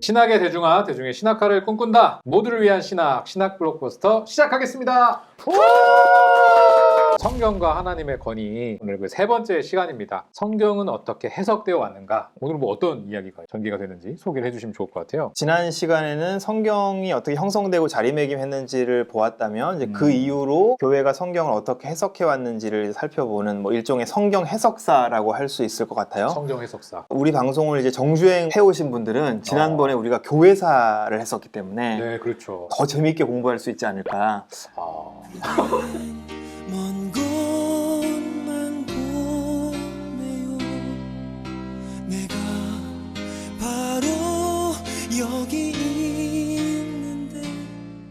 신학의 대중화, 대중의 신학화를 꿈꾼다. 모두를 위한 신학 블록버스터 시작하겠습니다. 성경과 하나님의 권위, 오늘 그 세 번째 시간입니다. 성경은 어떻게 해석되어 왔는가? 오늘 뭐 어떤 이야기가 전개가 되는지 소개를 해주시면 좋을 것 같아요. 지난 시간에는 성경이 어떻게 형성되고 자리매김했는지를 보았다면 이제 그 이후로 교회가 성경을 어떻게 해석해 왔는지를 살펴보는 뭐 일종의 성경 해석사라고 할 수 있을 것 같아요. 성경 해석사. 우리 방송을 이제 정주행 해오신 분들은 지난번에 우리가 교회사를 했었기 때문에 네, 그렇죠. 더 재미있게 공부할 수 있지 않을까. 먼 곳만 보네요. 내가 바로 여기 있는데.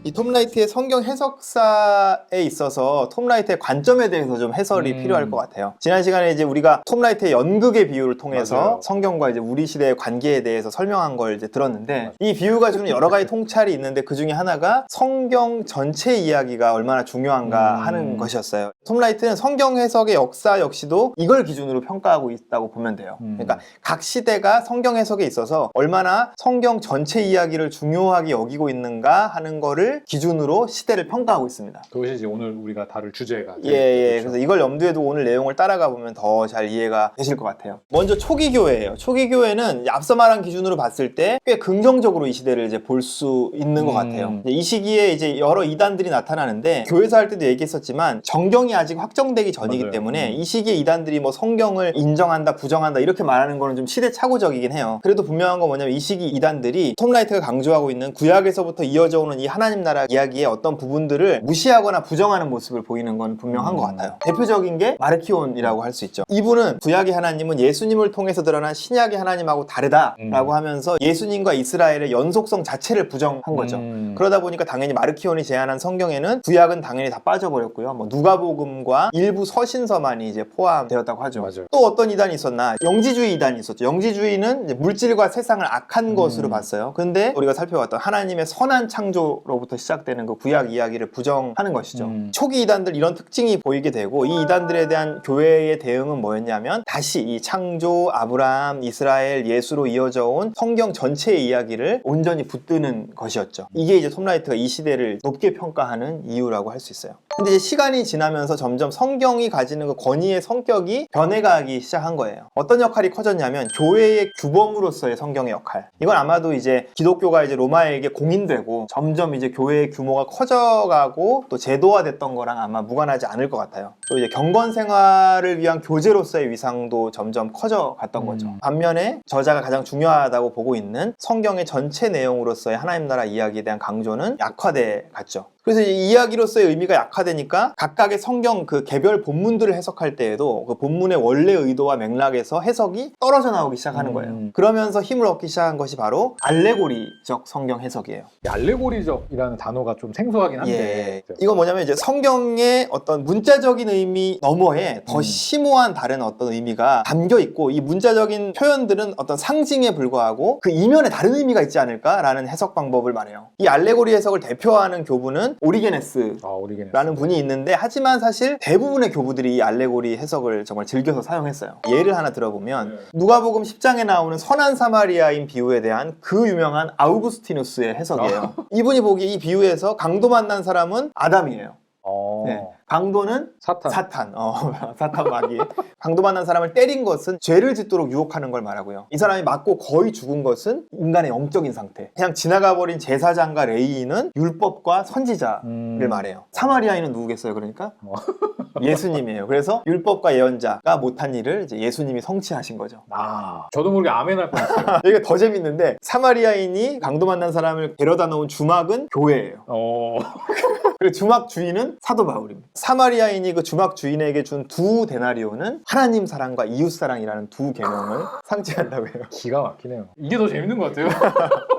이 톰라이트의 성경 해석사에 있어서 톰라이트의 관점에 대해서 좀 해설이 필요할 것 같아요. 지난 시간에 이제 우리가 톰라이트의 연극의 비유를 통해서 맞아요. 성경과 이제 우리 시대의 관계에 대해서 설명한 걸 이제 들었는데, 이 비유가 주는 여러 가지 통찰이 있는데 그 중에 하나가 성경 전체 이야기가 얼마나 중요한가 하는 것이었어요. 톰라이트는 성경 해석의 역사 역시도 이걸 기준으로 평가하고 있다고 보면 돼요. 그러니까 각 시대가 성경 해석에 있어서 얼마나 성경 전체 이야기를 중요하게 여기고 있는가 하는 거를 기준으로 시대를 평가하고 있습니다. 그것이 이제 오늘 우리가 다룰 주제가 예. 그래서 이걸 염두에 두고 오늘 내용을 따라가 보면 더 잘 이해가 되실 것 같아요. 먼저 초기 교회예요. 초기 교회는 앞서 말한 기준으로 봤을 때 꽤 긍정적으로 이 시대를 이제 볼 수 있는 것 같아요. 이 시기에 이제 여러 이단들이 나타나는데, 교회사 할 때도 얘기했었지만 정경이 아직 확정되기 전이기 맞아요. 때문에 이 시기에 이단들이 뭐 성경을 인정한다, 부정한다 이렇게 말하는 거는 좀 시대착오적이긴 해요. 그래도 분명한 건 뭐냐면 이 시기 이단들이 톰라이트가 강조하고 있는 구약에서부터 이어져 오는 이 하나님 나라 이야기의 어떤 부분들을 무시하거나 부정하는 모습을 보이는 건 분명한 것 같아요. 대표적인 게 마르키온이라고 할 수 있죠. 이분은 구약의 하나님은 예수님을 통해서 드러난 신약의 하나님하고 다르다라고 하면서 예수님과 이스라엘의 연속성 자체를 부정한 거죠. 그러다 보니까 당연히 마르키온이 제안한 성경에는 구약은 당연히 다 빠져버렸고요. 뭐 누가복음과 일부 서신서만이 이제 포함되었다고 하죠. 맞아요. 또 어떤 이단이 있었나? 영지주의 이단이 있었죠. 영지주의는 이제 물질과 세상을 악한 것으로 봤어요. 근데 우리가 살펴봤던 하나님의 선한 창조로부터 시작되는 그 구약 이야기를 부정하는 것이죠. 초기 이단들 이런 특징이 보이게 되고, 이 이단들에 대한 교회의 대응은 뭐였냐면 다시 이 창조, 아브라함, 이스라엘, 예수로 이어져 온 성경 전체의 이야기를 온전히 붙드는 것이었죠. 이게 이제 톰라이트가 이 시대를 높게 평가하는 이유라고 할 수 있어요. 근데 이제 시간이 지나면서 점점 성경이 가지는 그 권위의 성격이 변해가기 시작한 거예요. 어떤 역할이 커졌냐면 교회의 규범으로서의 성경의 역할. 이건 아마도 이제 기독교가 이제 로마에게 공인되고 점점 이제 교회의 규모가 커져가고 또 제도화됐던 거랑 아마 무관하지 않을 것 같아요. 또 이제 경건 생활을 위한 교재로서의 위상도 점점 커져갔던 거죠. 반면에 저자가 가장 중요하다고 보고 있는 성경의 전체 내용으로서의 하나님 나라 이야기에 대한 강조는 약화돼 갔죠. 그래서 이 이야기로서의 의미가 약화되니까 각각의 성경 그 개별 본문들을 해석할 때에도 그 본문의 원래 의도와 맥락에서 해석이 떨어져 나오기 시작하는 거예요. 그러면서 힘을 얻기 시작한 것이 바로 알레고리적 성경 해석이에요. 알레고리적이라는 단어가 좀 생소하긴 한데. 이건 뭐냐면 이제 성경의 어떤 문자적인 의미 너머에 더 심오한 다른 어떤 의미가 담겨 있고, 이 문자적인 표현들은 어떤 상징에 불과하고 그 이면에 다른 의미가 있지 않을까라는 해석 방법을 말해요. 이 알레고리 해석을 대표하는 교부는 오리게네스라는 분이 있는데, 하지만 사실 대부분의 교부들이 이 알레고리 해석을 정말 즐겨서 사용했어요. 예를 하나 들어보면 누가복음 10장에 나오는 선한 사마리아인 비유에 대한 그 유명한 아우구스티누스의 해석이에요. 이분이 보기에 이 비유에서 강도 만난 사람은 아담이에요. 강도는 사탄. 사탄 마귀. 강도 만난 사람을 때린 것은 죄를 짓도록 유혹하는 걸 말하고요. 이 사람이 맞고 거의 죽은 것은 인간의 영적인 상태. 그냥 지나가버린 제사장과 레위인은 율법과 선지자를 말해요. 사마리아인은 누구겠어요, 그러니까? 예수님이에요. 그래서 율법과 예언자가 못한 일을 이제 예수님이 성취하신 거죠. 저도 모르게 아멘 할 뻔했어요. 이게 더 재밌는데, 사마리아인이 강도 만난 사람을 데려다 놓은 주막은 교회예요. 그리고 주막 주인은 사도 바울입니다. 사마리아인이 그 주막 주인에게 준 두 데나리오는 하나님 사랑과 이웃 사랑이라는 두 계명을 상징한다고 해요. 기가 막히네요. 이게 더 재밌는 것 같아요.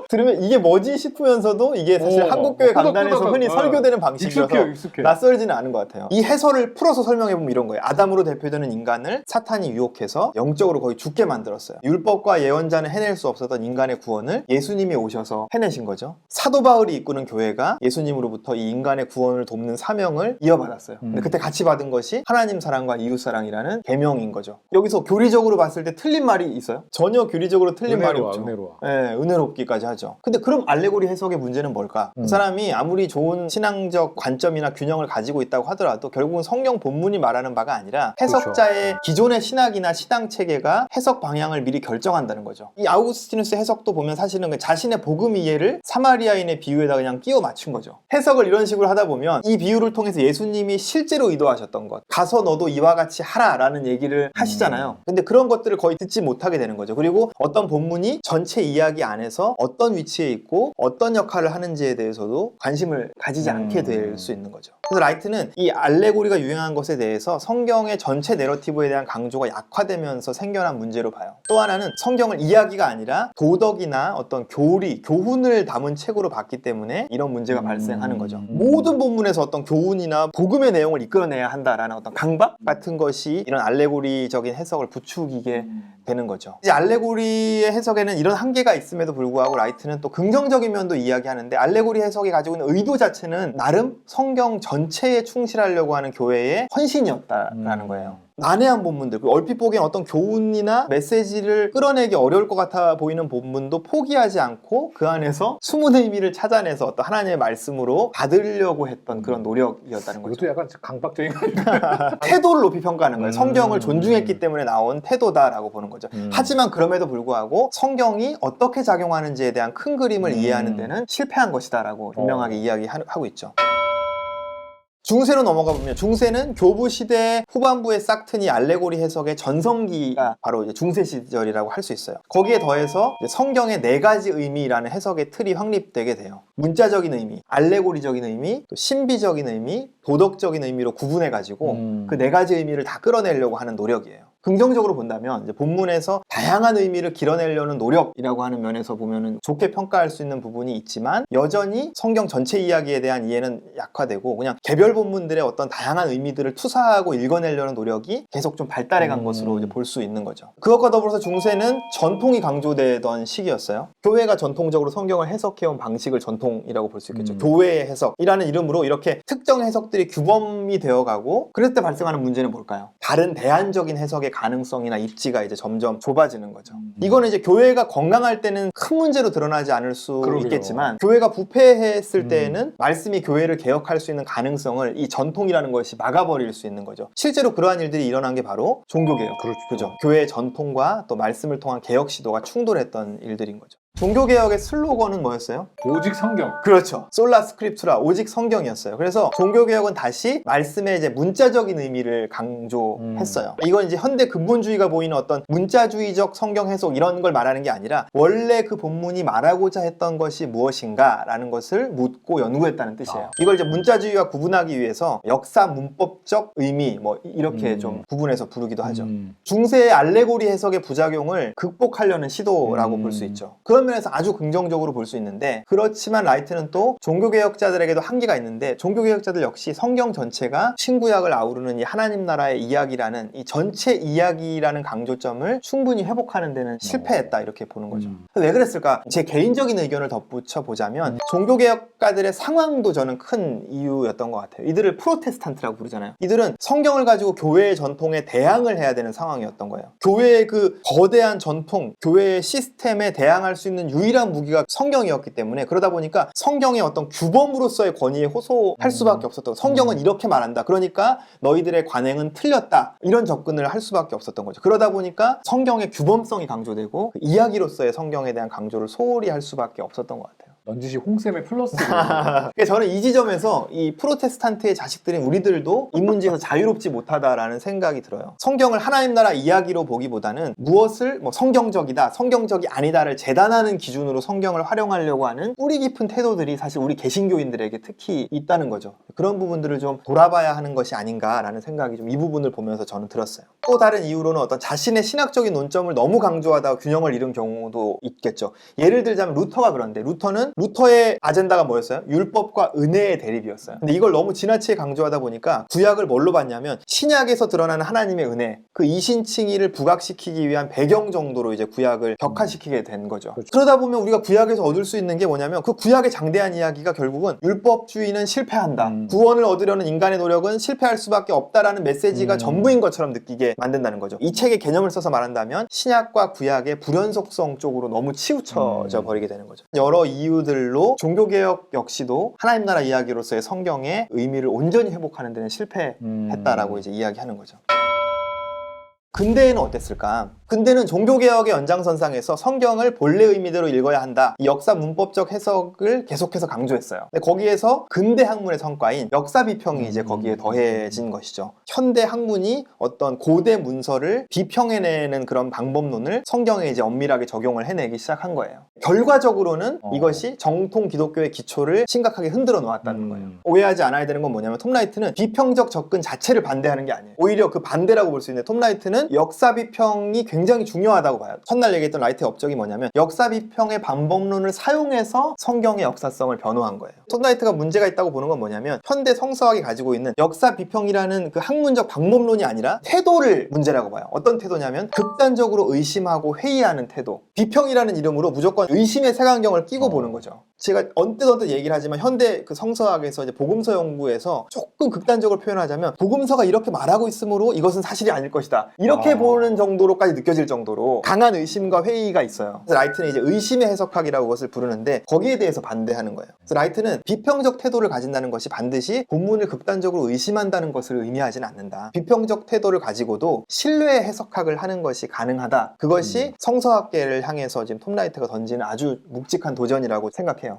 들으면 이게 뭐지 싶으면서도 이게 사실 한국교회 강단에서 흔히 설교되는 방식이라서 익숙해. 낯설지는 않은 것 같아요. 이 해설을 풀어서 설명해보면 이런 거예요. 아담으로 대표되는 인간을 사탄이 유혹해서 영적으로 거의 죽게 만들었어요. 율법과 예언자는 해낼 수 없었던 인간의 구원을 예수님이 오셔서 해내신 거죠. 사도 바울이 이끄는 교회가 예수님으로부터 이 인간의 구원을 돕는 사명을 이어받았어요. 근데 그때 같이 받은 것이 하나님 사랑과 이웃 사랑이라는 계명인 거죠. 여기서 교리적으로 봤을 때 틀린 말이 있어요? 전혀 교리적으로 틀린 말이 없죠. 은혜로워. 네, 은혜롭기까지 하죠. 하죠. 근데 그럼 알레고리 해석의 문제는 뭘까? 그 사람이 아무리 좋은 신앙적 관점이나 균형을 가지고 있다고 하더라도 결국은 성경 본문이 말하는 바가 아니라 해석자의 기존의 신학이나 신앙 체계가 해석 방향을 미리 결정한다는 거죠. 이 아우구스티누스 해석도 보면 사실은 그 자신의 복음 이해를 사마리아인의 비유에다 그냥 끼워 맞춘 거죠. 해석을 이런 식으로 하다 보면 이 비유를 통해서 예수님이 실제로 의도하셨던 것, 가서 너도 이와 같이 하라라는 얘기를 하시잖아요. 근데 그런 것들을 거의 듣지 못하게 되는 거죠. 그리고 어떤 본문이 전체 이야기 안에서 어떤 위치에 있고 어떤 역할을 하는지에 대해서도 관심을 가지지 않게 될 수 있는 거죠. 그래서 라이트는 이 알레고리가 유행한 것에 대해서 성경의 전체 내러티브에 대한 강조가 약화되면서 생겨난 문제로 봐요. 또 하나는 성경을 이야기가 아니라 도덕이나 어떤 교리, 교훈을 담은 책으로 봤기 때문에 이런 문제가 발생하는 거죠. 모든 본문에서 어떤 교훈이나 복음의 내용을 이끌어내야 한다라는 어떤 강박 같은 것이 이런 알레고리적인 해석을 부추기게 되는 거죠. 이제 알레고리의 해석에는 이런 한계가 있음에도 불구하고 라이트는 또 긍정적인 면도 이야기하는데, 알레고리 해석이 가지고 있는 의도 자체는 나름 성경 전체에 충실하려고 하는 교회의 헌신이었다라는 거예요. 난해한 본문들, 얼핏 보기엔 어떤 교훈이나 메시지를 끌어내기 어려울 것 같아 보이는 본문도 포기하지 않고 그 안에서 숨은 의미를 찾아내서 어떤 하나님의 말씀으로 받으려고 했던 그런 노력이었다는 거죠. 이것도 약간 강박적인 거니까. 태도를 높이 평가하는 거예요. 성경을 존중했기 때문에 나온 태도다라고 보는 거죠. 하지만 그럼에도 불구하고 성경이 어떻게 작용하는지에 대한 큰 그림을 이해하는 데는 실패한 것이다라고 분명하게 이야기하고 있죠. 중세로 넘어가 보면, 중세는 교부 시대 후반부에 싹트니 알레고리 해석의 전성기가 바로 이제 중세 시절이라고 할 수 있어요. 거기에 더해서 이제 성경의 4가지 의미라는 해석의 틀이 확립되게 돼요. 문자적인 의미, 알레고리적인 의미, 또 신비적인 의미, 도덕적인 의미로 구분해가지고 그 4가지 의미를 다 끌어내려고 하는 노력이에요. 긍정적으로 본다면 이제 본문에서 다양한 의미를 길어내려는 노력이라고 하는 면에서 보면은 좋게 평가할 수 있는 부분이 있지만, 여전히 성경 전체 이야기에 대한 이해는 약화되고 그냥 개별 본문들의 어떤 다양한 의미들을 투사하고 읽어내려는 노력이 계속 좀 발달해 간 것으로 이제 볼 수 있는 거죠. 그것과 더불어서 중세는 전통이 강조되던 시기였어요. 교회가 전통적으로 성경을 해석해온 방식을 전통이라고 볼 수 있겠죠. 교회의 해석이라는 이름으로 이렇게 특정 해석들이 규범이 되어가고, 그럴 때 발생하는 문제는 뭘까요? 다른 대안적인 해석의 가능성이나 입지가 이제 점점 좁아지는 거죠. 이거는 이제 교회가 건강할 때는 큰 문제로 드러나지 않을 수 있겠지만, 교회가 부패했을 때에는 말씀이 교회를 개혁할 수 있는 가능성을 이 전통이라는 것이 막아버릴 수 있는 거죠. 실제로 그러한 일들이 일어난 게 바로 종교개혁. 그렇죠. 교회의 전통과 또 말씀을 통한 개혁 시도가 충돌했던 일들인 거죠. 종교개혁의 슬로건은 뭐였어요? 오직 성경. 그렇죠. 솔라 스크립투라, 오직 성경이었어요. 그래서 종교개혁은 다시 말씀의 이제 문자적인 의미를 강조했어요. 이건 이제 현대 근본주의가 보이는 어떤 문자주의적 성경 해석 이런 걸 말하는 게 아니라, 원래 그 본문이 말하고자 했던 것이 무엇인가 라는 것을 묻고 연구했다는 뜻이에요. 이걸 이제 문자주의와 구분하기 위해서 역사 문법적 의미 뭐 이렇게 좀 구분해서 부르기도 하죠. 중세의 알레고리 해석의 부작용을 극복하려는 시도라고 볼 수 있죠. 그런 면에서 아주 긍정적으로 볼 수 있는데, 그렇지만 라이트는 또 종교개혁자들에게도 한계가 있는데, 종교개혁자들 역시 성경 전체가 신구약을 아우르는 이 하나님 나라의 이야기라는 이 전체 이야기라는 강조점을 충분히 회복하는 데는 실패했다, 이렇게 보는 거죠. 왜 그랬을까? 제 개인적인 의견을 덧붙여 보자면, 종교개혁가들의 상황도 저는 큰 이유였던 것 같아요. 이들을 프로테스탄트라고 부르잖아요. 이들은 성경을 가지고 교회의 전통에 대항을 해야 되는 상황이었던 거예요. 교회의 그 거대한 전통, 교회의 시스템에 대항할 수 있는 유일한 무기가 성경이었기 때문에, 그러다 보니까 성경의 어떤 규범으로서의 권위에 호소할 수밖에 없었던, 성경은 이렇게 말한다, 그러니까 너희들의 관행은 틀렸다, 이런 접근을 할 수밖에 없었던 거죠. 그러다 보니까 성경의 규범성이 강조되고 그 이야기로서의 성경에 대한 강조를 소홀히 할 수밖에 없었던 것 같아요. 넌지시 홍쌤의 플러스. 저는 이 지점에서 이 프로테스탄트의 자식들인 우리들도 이 문제에서 자유롭지 못하다라는 생각이 들어요. 성경을 하나님 나라 이야기로 보기보다는 무엇을 뭐 성경적이다, 성경적이 아니다를 재단하는 기준으로 성경을 활용하려고 하는 뿌리 깊은 태도들이 사실 우리 개신교인들에게 특히 있다는 거죠. 그런 부분들을 좀 돌아봐야 하는 것이 아닌가라는 생각이 좀 이 부분을 보면서 저는 들었어요. 또 다른 이유로는 어떤 자신의 신학적인 논점을 너무 강조하다가 균형을 잃은 경우도 있겠죠. 예를 들자면 루터가 그런데, 루터는 왜냐하면 루터의 아젠다가 뭐였어요? 율법과 은혜의 대립이었어요. 근데 이걸 너무 지나치게 강조하다 보니까 구약을 뭘로 봤냐면 신약에서 드러나는 하나님의 은혜, 그 이신칭의를 부각시키기 위한 배경 정도로 이제 구약을 격화시키게 된 거죠. 그렇죠. 그러다 보면 우리가 구약에서 얻을 수 있는 게 뭐냐면 그 구약의 장대한 이야기가 결국은 율법주의는 실패한다. 구원을 얻으려는 인간의 노력은 실패할 수밖에 없다라는 메시지가 전부인 것처럼 느끼게 만든다는 거죠. 이 책의 개념을 써서 말한다면 신약과 구약의 불연속성 쪽으로 너무 치우쳐져 버리게 되는 거죠. 여러 이유들로 종교개혁 역시도 하나님 나라 이야기로서의 성경의 의미를 온전히 회복하는 데는 실패했다라고 이제 이야기하는 거죠. 근대에는 어땠을까? 근대는 종교개혁의 연장선상에서 성경을 본래 의미대로 읽어야 한다. 이 역사 문법적 해석을 계속해서 강조했어요. 근데 거기에서 근대 학문의 성과인 역사 비평이 이제 거기에 더해진 것이죠. 현대 학문이 어떤 고대 문서를 비평해내는 그런 방법론을 성경에 이제 엄밀하게 적용을 해내기 시작한 거예요. 결과적으로는 이것이 정통 기독교의 기초를 심각하게 흔들어 놓았다는 거예요. 오해하지 않아야 되는 건 뭐냐면 톰 라이트는 비평적 접근 자체를 반대하는 게 아니에요. 오히려 그 반대라고 볼 수 있는데 톰 라이트는 역사 비평이 굉장히 중요하다고 봐요. 첫날 얘기했던 라이트의 업적이 뭐냐면 역사 비평의 방법론을 사용해서 성경의 역사성을 변호한 거예요. 톰 라이트가 문제가 있다고 보는 건 뭐냐면 현대 성서학이 가지고 있는 역사 비평이라는 그 학문적 방법론이 아니라 태도를 문제라고 봐요. 어떤 태도냐면 극단적으로 의심하고 회의하는 태도. 비평이라는 이름으로 무조건 의심의 색안경을 끼고 보는 거죠. 제가 언뜻 얘기를 하지만 현대 그 성서학에서 이제 복음서 연구에서 조금 극단적으로 표현하자면 복음서가 이렇게 말하고 있으므로 이것은 사실이 아닐 것이다. 이렇게 보는 정도로까지 느껴질 정도로 강한 의심과 회의가 있어요. 그래서 라이트는 이제 의심의 해석학이라고 그것을 부르는데 거기에 대해서 반대하는 거예요. 그래서 라이트는 비평적 태도를 가진다는 것이 반드시 본문을 극단적으로 의심한다는 것을 의미하지는 않는다. 비평적 태도를 가지고도 신뢰 해석학을 하는 것이 가능하다. 그것이 성서학계를 향해서 지금 톰 라이트가 던지는 아주 묵직한 도전이라고 생각해요.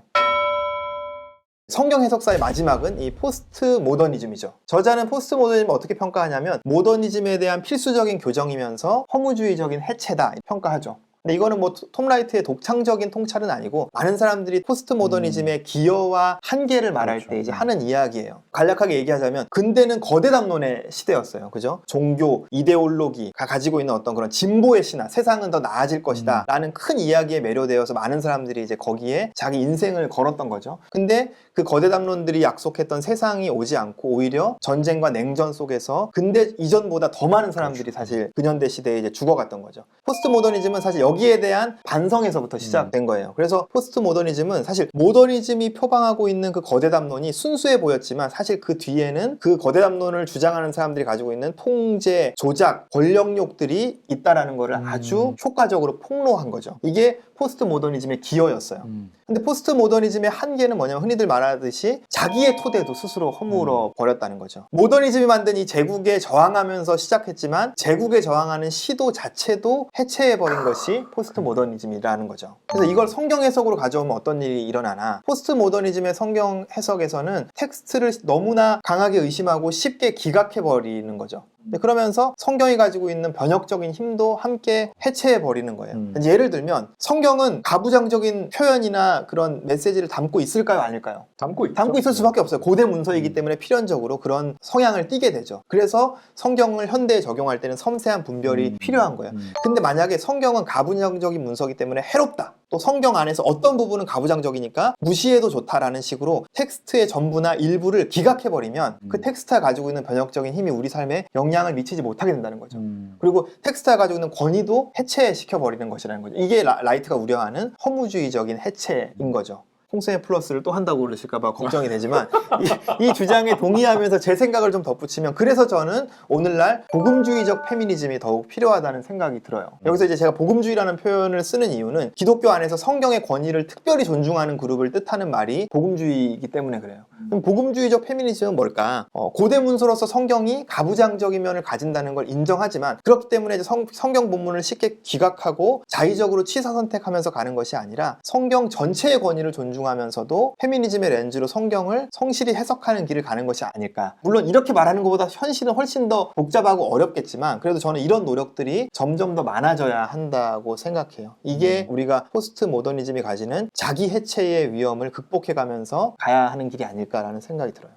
성경 해석사의 마지막은 이 포스트 모더니즘이죠. 저자는 포스트 모더니즘을 어떻게 평가하냐면 모더니즘에 대한 필수적인 교정이면서 허무주의적인 해체다 평가하죠. 근데 이거는 뭐 톰 라이트의 독창적인 통찰은 아니고 많은 사람들이 포스트 모더니즘의 기여와 한계를 말할 때 이제 하는 이야기예요. 간략하게 얘기하자면 근대는 거대 담론의 시대였어요. 그죠? 종교, 이데올로기가 가지고 있는 어떤 그런 진보의 신화, 세상은 더 나아질 것이다 라는 큰 이야기에 매료되어서 많은 사람들이 이제 거기에 자기 인생을 걸었던 거죠. 근데 그 거대 담론들이 약속했던 세상이 오지 않고 오히려 전쟁과 냉전 속에서 근대 이전보다 더 많은 사람들이 사실 근현대 시대에 이제 죽어갔던 거죠. 포스트 모더니즘은 사실 여기에 대한 반성에서부터 시작된 거예요. 그래서 포스트 모더니즘은 사실 모더니즘이 표방하고 있는 그 거대 담론이 순수해 보였지만 사실 그 뒤에는 그 거대 담론을 주장하는 사람들이 가지고 있는 통제, 조작, 권력욕들이 있다라는 거를 아주 효과적으로 폭로한 거죠. 이게 포스트 모더니즘의 기여였어요. 근데 포스트 모더니즘의 한계는 뭐냐면 흔히들 말하듯이 자기의 토대도 스스로 허물어 버렸다는 거죠. 모더니즘이 만든 이 제국에 저항하면서 시작했지만 제국에 저항하는 시도 자체도 해체해버린 것이 포스트 모더니즘이라는 거죠. 그래서 이걸 성경 해석으로 가져오면 어떤 일이 일어나나 포스트 모더니즘의 성경 해석에서는 텍스트를 너무나 강하게 의심하고 쉽게 기각해버리는 거죠. 그러면서 성경이 가지고 있는 번역적인 힘도 함께 해체해버리는 거예요. 예를 들면 성경은 가부장적인 표현이나 그런 메시지를 담고 있을까요? 아닐까요? 담고 있을 수밖에 없어요. 고대 문서이기 때문에 필연적으로 그런 성향을 띠게 되죠. 그래서 성경을 현대에 적용할 때는 섬세한 분별이 필요한 거예요. 근데 만약에 성경은 가부장적인 문서이기 때문에 해롭다. 또 성경 안에서 어떤 부분은 가부장적이니까 무시해도 좋다라는 식으로 텍스트의 전부나 일부를 기각해버리면 그 텍스트가 가지고 있는 번역적인 힘이 우리 삶에 영향을 미치지 못하게 된다는 거죠. 그리고 텍스트가 가지고 있는 권위도 해체시켜버리는 것이라는 거죠. 이게 라이트가 우려하는 허무주의적인 해체인 거죠. 홍세의 플러스를 또 한다고 그러실까봐 걱정이 되지만 이 주장에 동의하면서 제 생각을 좀 덧붙이면 그래서 저는 오늘날 복음주의적 페미니즘이 더욱 필요하다는 생각이 들어요. 여기서 이제 제가 복음주의라는 표현을 쓰는 이유는 기독교 안에서 성경의 권위를 특별히 존중하는 그룹을 뜻하는 말이 복음주의이기 때문에 그래요. 그럼 복음주의적 페미니즘은 뭘까? 고대 문서로서 성경이 가부장적인 면을 가진다는 걸 인정하지만 그렇기 때문에 이제 성경 본문을 쉽게 기각하고 자의적으로 취사 선택하면서 가는 것이 아니라 성경 전체의 권위를 존중하면서도 페미니즘의 렌즈로 성경을 성실히 해석하는 길을 가는 것이 아닐까. 물론 이렇게 말하는 것보다 현실은 훨씬 더 복잡하고 어렵겠지만 그래도 저는 이런 노력들이 점점 더 많아져야 한다고 생각해요. 이게 우리가 포스트 모더니즘이 가지는 자기 해체의 위험을 극복해가면서 가야 하는 길이 아닐까라는 생각이 들어요.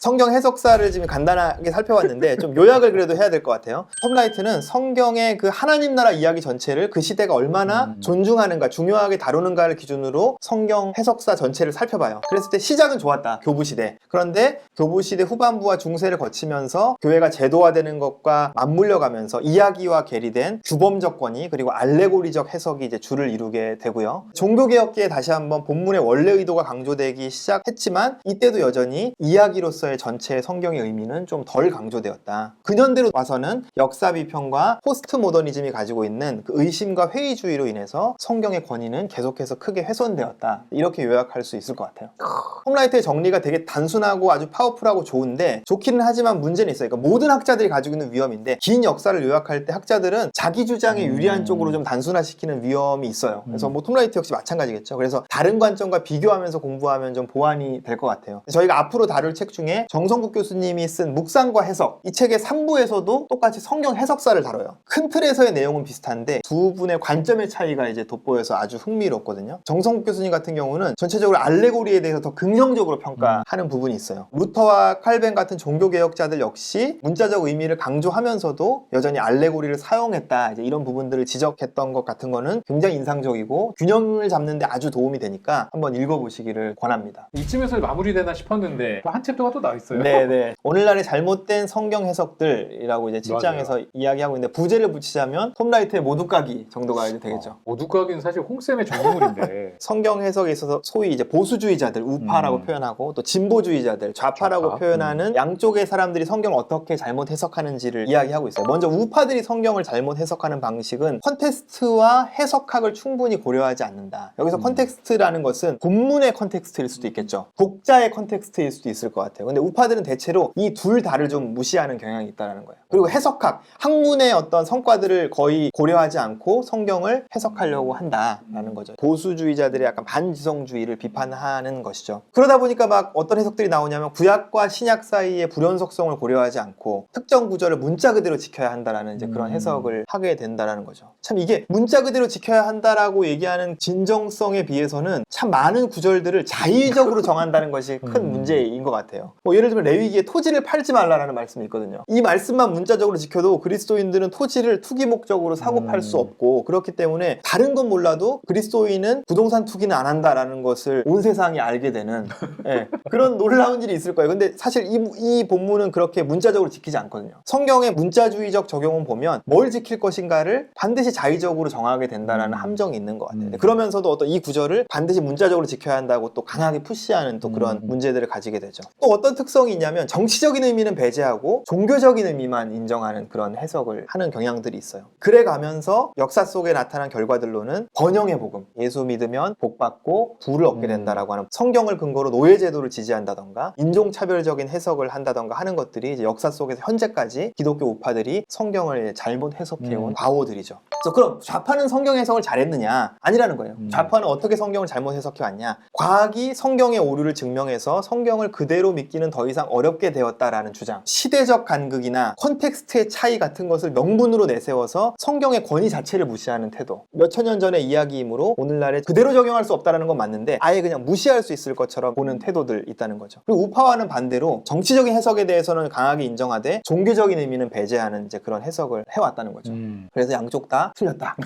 성경 해석사를 지금 간단하게 살펴봤는데 좀 요약을 그래도 해야 될 것 같아요. 톰 라이트는 성경의 그 하나님 나라 이야기 전체를 그 시대가 얼마나 존중하는가, 중요하게 다루는가를 기준으로 성경 해석사 전체를 살펴봐요. 그랬을 때 시작은 좋았다. 교부 시대. 그런데 교부 시대 후반부와 중세를 거치면서 교회가 제도화되는 것과 맞물려 가면서 이야기와 괴리된 규범적 권위 그리고 알레고리적 해석이 이제 줄을 이루게 되고요. 종교개혁기에 다시 한번 본문의 원래 의도가 강조되기 시작했지만 이때도 여전히 이야기로서의 전체의 성경의 의미는 좀 덜 강조되었다. 근현대로 와서는 역사 비평과 포스트 모더니즘이 가지고 있는 그 의심과 회의주의로 인해서 성경의 권위는 계속해서 크게 훼손되었다. 이렇게 요약할 수 있을 것 같아요. 톰라이트의 정리가 되게 단순하고 아주 파워풀하고 좋은데 좋기는 하지만 문제는 있어요. 그러니까 모든 학자들이 가지고 있는 위험인데 긴 역사를 요약할 때 학자들은 자기 주장에 유리한 쪽으로 좀 단순화시키는 위험이 있어요. 그래서 뭐 톰라이트 역시 마찬가지겠죠. 그래서 다른 관점과 비교하면서 공부하면 좀 보완이 될 것 같아요. 저희가 앞으로 다룰 책 중에 정성국 교수님이 쓴 묵상과 해석, 이 책의 3부에서도 똑같이 성경 해석사를 다뤄요. 큰 틀에서의 내용은 비슷한데 두 분의 관점의 차이가 이제 돋보여서 아주 흥미롭거든요. 정성국 교수님 같은 경우는 전체적으로 알레고리에 대해서 더 긍정적으로 평가하는 부분이 있어요. 루터와 칼벤 같은 종교개혁자들 역시 문자적 의미를 강조하면서도 여전히 알레고리를 사용했다, 이제 이런 부분들을 지적했던 것 같은 거는 굉장히 인상적이고 균형을 잡는 데 아주 도움이 되니까 한번 읽어보시기를 권합니다. 이쯤에서 마무리되나 싶었는데 한 챕터가 또 나와 있어요. 네네. 오늘날의 잘못된 성경 해석들이라고 이제 7장에서 이야기하고 있는데 부제를 붙이자면 톰 라이트의 모두까기 정도가 이제 되겠죠. 모두까기는 사실 홍쌤의 전문물인데 성경 해석에 있어서 소위 이제 보수주의자들, 우파라고 표현하고 또 진보주의자들, 좌파라고 좌파. 표현하는 양쪽의 사람들이 성경을 어떻게 잘못 해석하는지를 이야기하고 있어요. 먼저 우파들이 성경을 잘못 해석하는 방식은 컨텍스트와 해석학을 충분히 고려하지 않는다. 여기서 컨텍스트라는 것은 본문의 컨텍스트일 수도 있겠죠. 독자의 컨텍스트일 수도 있을 것 같아요. 근데 우파들은 대체로 이 둘 다를 좀 무시하는 경향이 있다는 거예요. 그리고 해석학, 학문의 어떤 성과들을 거의 고려하지 않고 성경을 해석하려고 한다라는 거죠. 보수주의자들의 약간 반지성주의를 비판하는 것이죠. 그러다 보니까 막 어떤 해석들이 나오냐면 구약과 신약 사이의 불연속성을 고려하지 않고 특정 구절을 문자 그대로 지켜야 한다라는 이제 그런 해석을 하게 된다라는 거죠. 참 이게 문자 그대로 지켜야 한다라고 얘기하는 진정성에 비해서는 참 많은 구절들을 자의적으로 정한다는 것이 큰 문제인 것 같아요. 뭐 예를 들면 레위기에 토지를 팔지 말라라는 말씀이 있거든요. 이 말씀만 문자적으로 지켜도 그리스도인들은 토지를 투기 목적으로 사고 팔 수 없고, 그렇기 때문에 다른 건 몰라도 그리스도인은 부동산 투기는 안 한다라는 것을 온 세상이 알게 되는 그런 놀라운 일이 있을 거예요. 근데 사실 이 본문은 그렇게 문자적으로 지키지 않거든요. 성경의 문자주의적 적용은 보면 뭘 지킬 것인가를 반드시 자의적으로 정하게 된다는 함정이 있는 것 같아요. 그러면서도 어떤 이 구절을 반드시 문자적으로 지켜야 한다고 또 강하게 푸시하는 또 그런 문제들을 가지게 되죠. 또 어떤 특성이 있냐면 정치적인 의미는 배제하고 종교적인 의미만 인정하는 그런 해석을 하는 경향들이 있어요. 그래 가면서 역사 속에 나타난 결과들로는 번영의 복음, 예수 믿으면 복 받고 부를 얻게 된다라고 하는 성경을 근거로 노예제도를 지지한다던가 인종차별적인 해석을 한다던가 하는 것들이 이제 역사 속에서 현재까지 기독교 우파들이 성경을 잘못 해석해온 과오들이죠. 그래서 그럼 좌파는 성경 해석을 잘했느냐? 아니라는 거예요. 좌파는 어떻게 성경을 잘못 해석해왔냐? 과학이 성경의 오류를 증명해서 성경을 그대로 믿기는 더 이상 어렵게 되었다라는 주장, 시대적 간극이나 콘텍스트의 차이 같은 것을 명분으로 내세워서 성경의 권위 자체를 무시하는 태도, 몇천 년 전의 이야기이므로 오늘날에 그대로 적용할 수 없다는 건 맞는데 아예 그냥 무시할 수 있을 것처럼 보는 태도들 있다는 거죠. 그리고 우파와는 반대로 정치적인 해석에 대해서는 강하게 인정하되 종교적인 의미는 배제하는 이제 그런 해석을 해왔다는 거죠. 그래서 양쪽 다 틀렸다.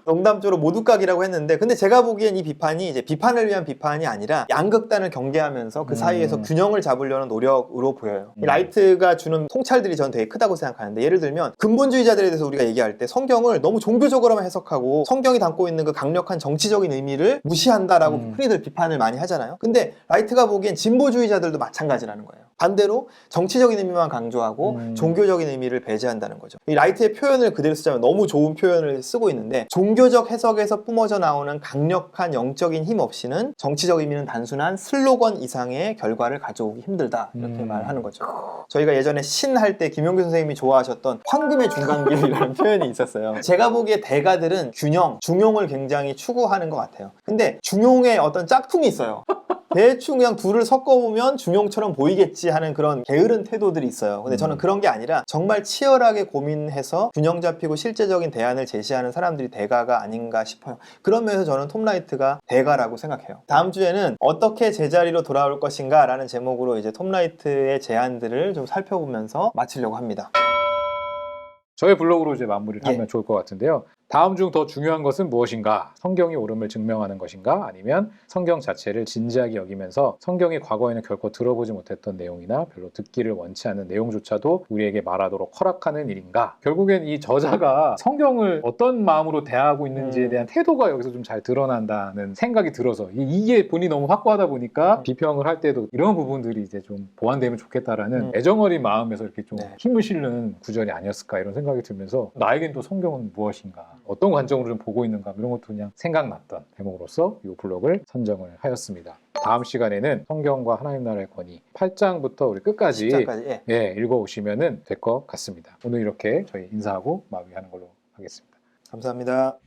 농담조로 모두각이라고 했는데, 근데 제가 보기엔 이 비판이 이제 비판을 위한 비판이 아니라 양극단을 경계하면서 그 사이에서 균형을 잡으려는 노력으로 보여요. 이 라이트가 주는 통찰들이 저는 되게 크다고 생각하는데, 예를 들면 근본주의자들에 대해서 우리가 얘기할 때 성경을 너무 종교적으로만 해석하고 성경이 담고 있는 그 강력한 정치적인 의미를 무시한다라고 흔히들 비판을 많이 하잖아요. 근데 라이트가 보기엔 진보주의자들도 마찬가지라는 거예요. 반대로 정치적인 의미만 강조하고 종교적인 의미를 배제한다는 거죠. 이 라이트의 표현을 그대로 쓰자면 너무 좋은 표현을 쓰고 있는데, 종교적 해석에서 뿜어져 나오는 강력한 영적인 힘 없이는 정치적 의미는 단순한 슬로건 이상의 결과를 가져오기 힘들다, 이렇게 말하는 거죠. 저희가 예전에 신 할 때 김용규 선생님이 좋아하셨던 황금의 중간길이라는 표현이 있었어요. 제가 보기에 대가들은 균형, 중용을 굉장히 추구하는 것 같아요. 근데 중용에 어떤 짝퉁이 있어요. 대충 그냥 둘을 섞어보면 중용처럼 보이겠지 하는 그런 게으른 태도들이 있어요. 근데 저는 그런 게 아니라 정말 치열하게 고민해서 균형 잡히고 실제적인 대안을 제시하는 사람들이 대가가 아닌가 싶어요. 그런 면에서 저는 톰 라이트가 대가라고 생각해요. 다음 주에는 어떻게 제자리로 돌아올 것인가 라는 제목으로 이제 톰 라이트의 제안들을 좀 살펴보면서 마치려고 합니다. 저의 블로그로 이제 마무리를 예. 하면 좋을 것 같은데요. 다음 중 더 중요한 것은 무엇인가? 성경이 옳음을 증명하는 것인가? 아니면 성경 자체를 진지하게 여기면서 성경이 과거에는 결코 들어보지 못했던 내용이나 별로 듣기를 원치 않는 내용조차도 우리에게 말하도록 허락하는 일인가? 결국엔 이 저자가 성경을 어떤 마음으로 대하고 있는지에 대한 태도가 여기서 좀 잘 드러난다는 생각이 들어서 이게 본인이 너무 확고하다 보니까 비평을 할 때도 이런 부분들이 이제 좀 보완되면 좋겠다라는 애정어린 마음에서 이렇게 좀 네. 힘을 실는 구절이 아니었을까 이런 생각이 들면서 나에겐 또 성경은 무엇인가? 어떤 관점으로 좀 보고 있는가 이런 것도 그냥 생각났던 대목으로서 이 블록을 선정을 하였습니다. 다음 시간에는 성경과 하나님 나라의 권위 8장부터 우리 끝까지 10장까지. 예, 읽어오시면 될 것 같습니다. 오늘 이렇게 저희 인사하고 마무리하는 걸로 하겠습니다. 감사합니다.